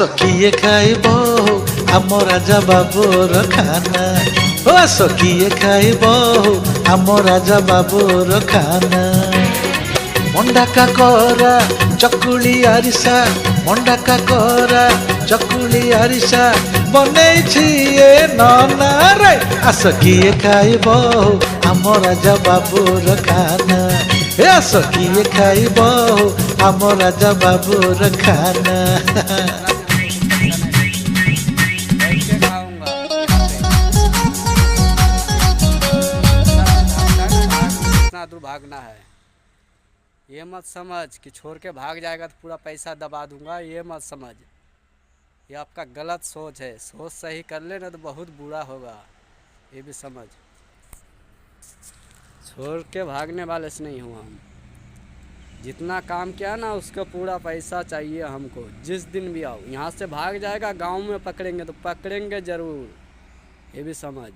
ଆସ କିଏ ଖାଇବ ଆମ ରାଜା ବାବୁର ଖାନା। ଓ ଆସ କିଏ ଖାଇବ ଆମ ରାଜା ବାବୁର ଖାନା। ମଣ୍ଡା କାକରା ଚକୁଳି ଆରିସା, ମଣ୍ଡା କାକରା ଚକୁଳି ଆରିସା ବନେଇଛି ଏ ନନା ରେ। ଆସ କିଏ ଖାଇବ ଆମ ରାଜା ବାବୁର ଖାନା। ଏ ଆସ କିଏ ଖାଇବ ଆମ ରାଜା ବାବୁର खाना। इतना दूर भागना है, ये मत समझ कि छोड़ के भाग जाएगा तो पूरा पैसा दबा दूंगा। ये मत समझ, ये आपका गलत सोच है। सोच सही कर ले ना तो बहुत बुरा होगा, ये भी समझ। छोड़ के भागने वाले से नहीं हूँ हम। जितना काम किया ना उसका पूरा पैसा चाहिए हमको। जिस दिन भी आओ, यहाँ से भाग जाएगा गांव में पकड़ेंगे तो पकड़ेंगे ज़रूर, ये भी समझ।